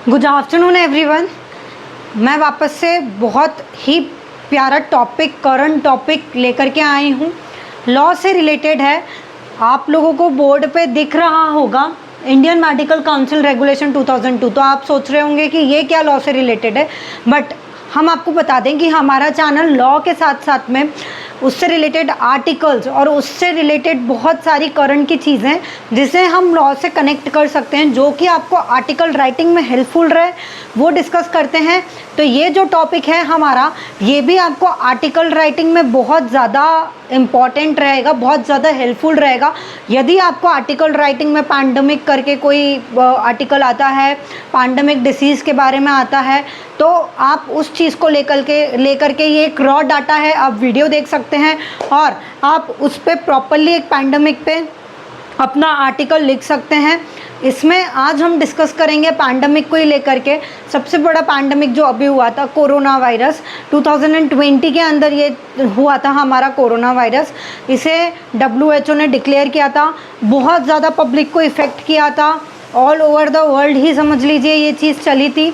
Good afternoon everyone. मैं वापस से बहुत ही प्यारा टॉपिक, करंट टॉपिक लेकर के आई हूँ। लॉ से रिलेटेड है। आप लोगों को बोर्ड पे दिख रहा होगा इंडियन मेडिकल काउंसिल रेगुलेशन 2002। तो आप सोच रहे होंगे कि ये क्या लॉ से रिलेटेड है, बट हम आपको बता दें कि हमारा चैनल लॉ के साथ साथ में उससे रिलेटेड आर्टिकल्स और उससे रिलेटेड बहुत सारी करंट की चीज़ें जिसे हम लॉ से कनेक्ट कर सकते हैं, जो कि आपको आर्टिकल राइटिंग में हेल्पफुल रहे, वो डिस्कस करते हैं। तो ये जो टॉपिक है हमारा, ये भी आपको आर्टिकल राइटिंग में बहुत ज़्यादा इम्पॉर्टेंट रहेगा, बहुत ज़्यादा हेल्पफुल रहेगा। यदि आपको आर्टिकल राइटिंग में पैंडेमिक करके कोई आर्टिकल आता है, पैंडेमिक डिसीज़ के बारे में आता है, तो आप उस चीज़ को लेकर के ये एक रॉ डाटा है, आप वीडियो देख सकते हैं और आप उस पर प्रॉपरली एक पैंडेमिक पे अपना आर्टिकल लिख सकते हैं। इसमें आज हम डिस्कस करेंगे पैंडेमिक को ही लेकर के। सबसे बड़ा पैंडेमिक जो अभी हुआ था, कोरोना वायरस, 2020 के अंदर ये हुआ था हमारा कोरोना वायरस। इसे WHO ने डिक्लेयर किया था, बहुत ज़्यादा पब्लिक को इफ़ेक्ट किया था, ऑल ओवर द वर्ल्ड ही समझ लीजिए ये चीज़ चली थी।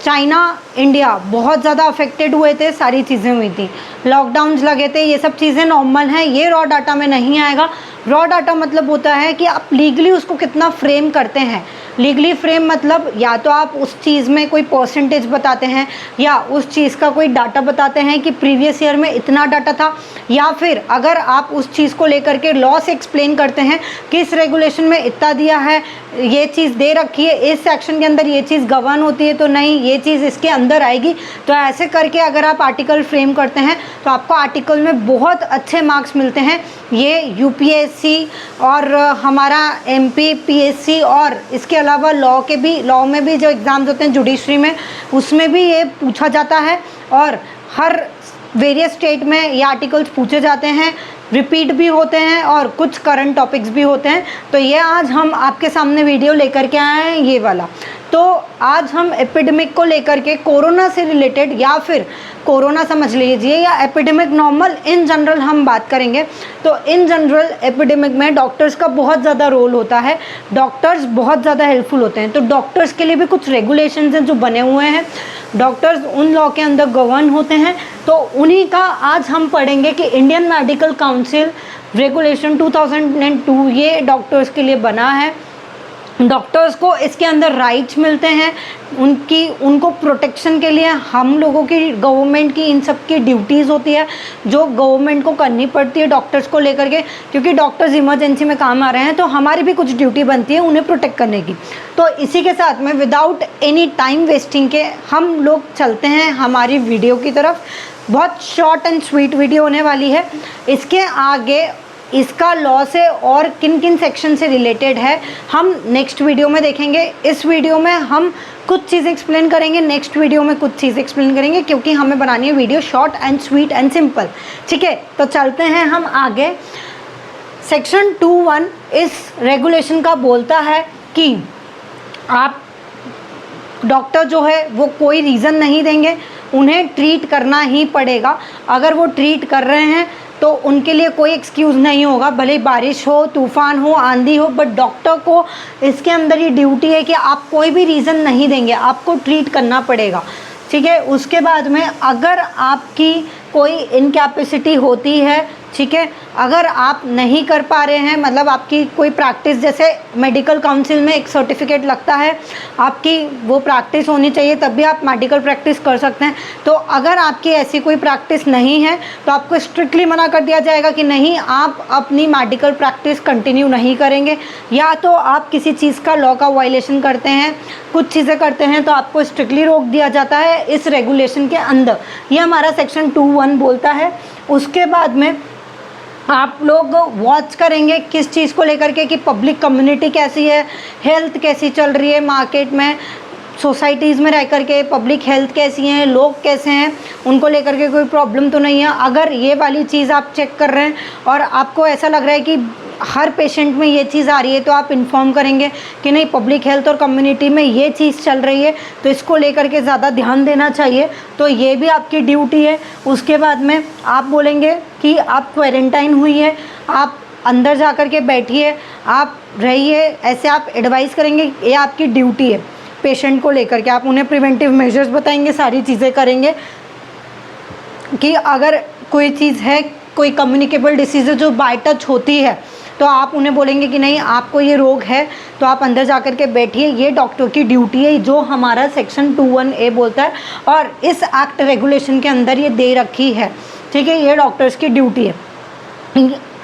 चाइना, इंडिया बहुत ज़्यादा अफेक्टेड हुए थे, सारी चीज़ें हुई थी, लॉकडाउन्स लगे थे, ये सब चीज़ें नॉर्मल हैं। ये रॉ डाटा में नहीं आएगा। रॉ डाटा मतलब होता है कि आप लीगली उसको कितना फ्रेम करते हैं। लीगली फ्रेम मतलब या तो आप उस चीज़ में कोई परसेंटेज बताते हैं या उस चीज़ का कोई डाटा बताते हैं कि प्रीवियस ईयर में इतना डाटा था, या फिर अगर आप उस चीज़ को लेकर के लॉ से एक्सप्लेन करते हैं कि इस रेगुलेशन में इतना दिया है, ये चीज़ दे रखी है, इस सेक्शन के अंदर ये चीज़ गवर्न होती है, तो नहीं ये चीज़ इसके अंदर आएगी। तो ऐसे करके अगर आप आर्टिकल फ्रेम करते हैं तो आपको आर्टिकल में बहुत अच्छे मार्क्स मिलते हैं। ये UPSC और हमारा MP PSC और इसके अलावा लॉ में भी जो एग्ज़ाम्स होते हैं जुडिशरी में, उसमें भी ये पूछा जाता है और हर वेरियस स्टेट में ये आर्टिकल्स पूछे जाते हैं, रिपीट भी होते हैं और कुछ करंट टॉपिक्स भी होते हैं। तो ये आज हम आपके सामने वीडियो लेकर के आए हैं, ये वाला। तो आज हम एपिडेमिक को लेकर के, कोरोना से रिलेटेड या फिर कोरोना समझ लीजिए या एपिडेमिक नॉर्मल, इन जनरल हम बात करेंगे। तो इन जनरल एपिडेमिक में डॉक्टर्स का बहुत ज़्यादा रोल होता है, डॉक्टर्स बहुत ज़्यादा हेल्पफुल होते हैं। तो डॉक्टर्स के लिए भी कुछ रेगुलेशंस हैं जो बने हुए हैं, डॉक्टर्स उन लॉ के अंदर गवर्न होते हैं। तो उन्हीं का आज हम पढ़ेंगे कि इंडियन मेडिकल काउंसिल रेगुलेशन 2002 ये डॉक्टर्स के लिए बना है। डॉक्टर्स को इसके अंदर राइट्स मिलते हैं, उनको प्रोटेक्शन के लिए हम लोगों की, गवर्नमेंट की इन सब की ड्यूटीज़ होती है जो गवर्नमेंट को करनी पड़ती है डॉक्टर्स को लेकर के, क्योंकि डॉक्टर्स इमरजेंसी में काम आ रहे हैं, तो हमारी भी कुछ ड्यूटी बनती है उन्हें प्रोटेक्ट करने की। तो इसी के साथ में विदाउट एनी टाइम वेस्टिंग के हम लोग चलते हैं हमारी वीडियो की तरफ। बहुत शॉर्ट एंड स्वीट वीडियो होने वाली है। इसके आगे इसका लॉ से और किन किन सेक्शन से रिलेटेड है हम नेक्स्ट वीडियो में देखेंगे। इस वीडियो में हम कुछ चीज़ एक्सप्लेन करेंगे, नेक्स्ट वीडियो में कुछ चीज़ एक्सप्लेन करेंगे, क्योंकि हमें बनानी है video short and sweet and simple. ठीक है, तो चलते हैं हम आगे। सेक्शन 2(1) इस रेगुलेशन का बोलता है कि आप डॉक्टर जो है वो कोई रीज़न नहीं देंगे, उन्हें ट्रीट करना ही पड़ेगा। अगर वो ट्रीट कर रहे हैं तो उनके लिए कोई एक्सक्यूज़ नहीं होगा, भले बारिश हो, तूफ़ान हो, आंधी हो, बट डॉक्टर को इसके अंदर ये ड्यूटी है कि आप कोई भी रीज़न नहीं देंगे, आपको ट्रीट करना पड़ेगा। ठीक है, उसके बाद में अगर आपकी कोई इनकैपेसिटी होती है, ठीक है, अगर आप नहीं कर पा रहे हैं, मतलब आपकी कोई प्रैक्टिस, जैसे मेडिकल काउंसिल में एक सर्टिफिकेट लगता है, आपकी वो प्रैक्टिस होनी चाहिए तब भी आप मेडिकल प्रैक्टिस कर सकते हैं। तो अगर आपकी ऐसी कोई प्रैक्टिस नहीं है तो आपको स्ट्रिक्टली मना कर दिया जाएगा कि नहीं, आप अपनी मेडिकल प्रैक्टिस कंटिन्यू नहीं करेंगे, या तो आप किसी चीज़ का लॉ का वायलेशन करते हैं, कुछ चीज़ें करते हैं, तो आपको स्ट्रिक्टली रोक दिया जाता है इस रेगुलेशन के अंदर। ये हमारा सेक्शन 2(1) बोलता है। उसके बाद में आप लोग वॉच करेंगे किस चीज़ को लेकर के कि पब्लिक कम्युनिटी कैसी है, हेल्थ कैसी चल रही है मार्केट में, सोसाइटीज़ में रह करके पब्लिक हेल्थ कैसी हैं, लोग कैसे हैं, उनको लेकर के कोई प्रॉब्लम तो नहीं है। अगर ये वाली चीज़ आप चेक कर रहे हैं और आपको ऐसा लग रहा है कि हर पेशेंट में ये चीज़ आ रही है, तो आप इन्फॉर्म करेंगे कि नहीं, पब्लिक हेल्थ और कम्युनिटी में ये चीज़ चल रही है, तो इसको लेकर के ज़्यादा ध्यान देना चाहिए। तो ये भी आपकी ड्यूटी है। उसके बाद में आप बोलेंगे कि आप क्वारंटाइन हुई है, आप अंदर जा कर के बैठिए, आप रहिए, ऐसे आप एडवाइस करेंगे, ये आपकी ड्यूटी है। पेशेंट को लेकर के, आप उन्हें प्रिवेंटिव मेजर्स बताएंगे, सारी चीज़ें करेंगे कि अगर कोई चीज़ है, कोई कम्युनिकेबल डिसीज़ है जो बाय टच होती है, तो आप उन्हें बोलेंगे कि नहीं आपको ये रोग है तो आप अंदर जा कर के बैठिए। ये डॉक्टर की ड्यूटी है जो हमारा सेक्शन 21A बोलता है और इस एक्ट रेगुलेशन के अंदर ये दे रखी है, ठीक है। ये डॉक्टर्स की ड्यूटी है।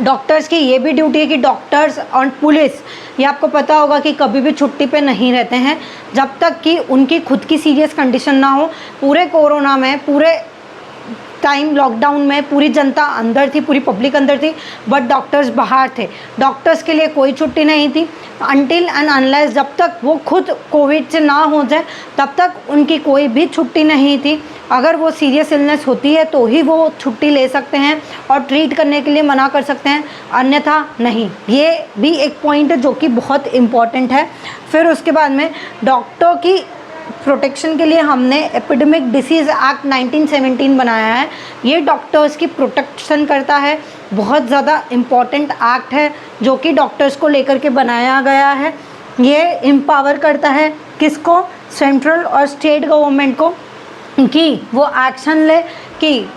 डॉक्टर्स की ये भी ड्यूटी है कि डॉक्टर्स और पुलिस, ये आपको पता होगा कि कभी भी छुट्टी पे नहीं रहते हैं जब तक कि उनकी खुद की सीरियस कंडीशन ना हो। पूरे कोरोना में, पूरे टाइम लॉकडाउन में पूरी जनता अंदर थी, पूरी पब्लिक अंदर थी, बट डॉक्टर्स बाहर थे। डॉक्टर्स के लिए कोई छुट्टी नहीं थी अनटिल एंड अनलेस, जब तक वो खुद कोविड से ना हो जाए तब तक उनकी कोई भी छुट्टी नहीं थी। अगर वो सीरियस इलनेस होती है तो ही वो छुट्टी ले सकते हैं और ट्रीट करने के लिए मना कर सकते हैं, अन्यथा नहीं। ये भी एक पॉइंट है जो कि बहुत इम्पॉर्टेंट है। फिर उसके बाद में डॉक्टर की प्रोटेक्शन के लिए हमने एपिडेमिक डिसीज़ एक्ट 1917 बनाया है। ये डॉक्टर्स की प्रोटेक्शन करता है, बहुत ज़्यादा इम्पॉर्टेंट एक्ट है जो कि डॉक्टर्स को लेकर के बनाया गया है। ये एम्पावर करता है किसको, सेंट्रल और स्टेट गवर्नमेंट को, कि वो एक्शन ले कि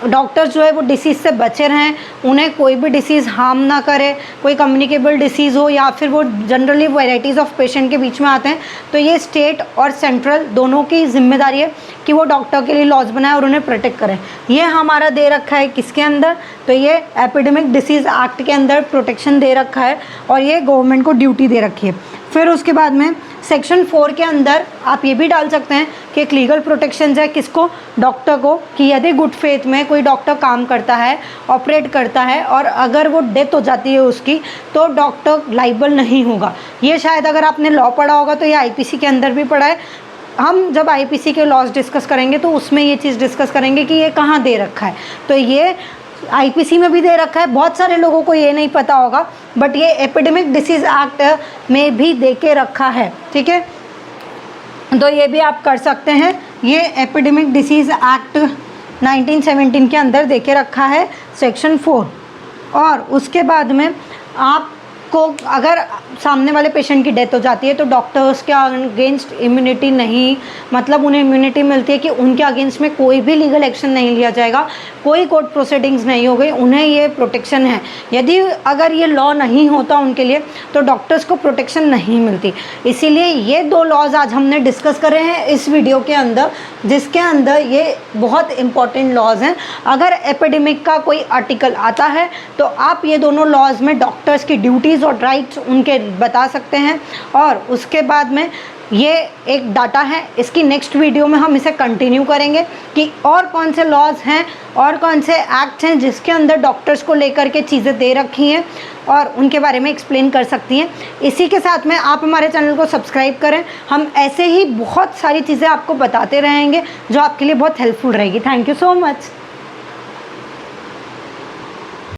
डॉक्टर्स जो है वो डिसीज़ से बचे रहें, उन्हें कोई भी डिसीज़ हार्म ना करे। कोई कम्युनिकेबल डिसीज़ हो या फिर वो जनरली वैराइटीज़ ऑफ पेशेंट के बीच में आते हैं, तो ये स्टेट और सेंट्रल दोनों की जिम्मेदारी है कि वो डॉक्टर के लिए लॉज बनाए और उन्हें प्रोटेक्ट करें। ये हमारा दे रखा है किसके अंदर, तो ये एपिडेमिक डिसीज़ एक्ट के अंदर प्रोटेक्शन दे रखा है और ये गवर्नमेंट को ड्यूटी दे रखी है। फिर उसके बाद में सेक्शन 4 के अंदर आप ये भी डाल सकते हैं कि एक लीगल प्रोटेक्शन है किसको, डॉक्टर को, कि यदि गुड फेथ में कोई डॉक्टर काम करता है, ऑपरेट करता है और अगर वो डेथ हो जाती है उसकी, तो डॉक्टर लाइबल नहीं होगा। ये शायद अगर आपने लॉ पढ़ा होगा तो ये आईपीसी के अंदर भी पढ़ा है। हम जब आईपीसी के लॉज डिस्कस करेंगे तो उसमें ये चीज़ डिस्कस करेंगे कि ये कहाँ दे रखा है। तो ये आईपीसी में भी दे रखा है, बहुत सारे लोगों को ये नहीं पता होगा, बट ये एपिडेमिक डिसीज़ एक्ट में भी दे के रखा है, ठीक है। तो ये भी आप कर सकते हैं। ये एपिडेमिक डिसीज़ एक्ट 1917 के अंदर दे के रखा है सेक्शन 4। और उसके बाद में आपको अगर सामने वाले पेशेंट की डेथ हो जाती है तो डॉक्टर्स के अगेंस्ट इम्यूनिटी नहीं, मतलब उन्हें इम्यूनिटी मिलती है कि उनके अगेंस्ट में कोई भी लीगल एक्शन नहीं लिया जाएगा, कोई कोर्ट प्रोसीडिंग्स नहीं हो गई, उन्हें ये प्रोटेक्शन है। यदि अगर ये लॉ नहीं होता उनके लिए तो डॉक्टर्स को प्रोटेक्शन नहीं मिलती। इसीलिए ये 2 लॉज आज हमने डिस्कस करे हैं इस वीडियो के अंदर, जिसके अंदर ये बहुत इंपॉर्टेंट लॉज हैं। अगर एपिडेमिक का कोई आर्टिकल आता है तो आप ये दोनों लॉज में डॉक्टर्स की ड्यूटीज़ और राइट्स उनके बता सकते हैं। और उसके बाद में ये एक डाटा है, इसकी नेक्स्ट वीडियो में हम इसे कंटिन्यू करेंगे कि और कौन से लॉज हैं और कौन से एक्ट्स हैं जिसके अंदर डॉक्टर्स को लेकर के चीज़ें दे रखी हैं और उनके बारे में एक्सप्लेन कर सकती हैं। इसी के साथ में आप हमारे चैनल को सब्सक्राइब करें, हम ऐसे ही बहुत सारी चीज़ें आपको बताते रहेंगे जो आपके लिए बहुत हेल्पफुल रहेगी। Thank you so much.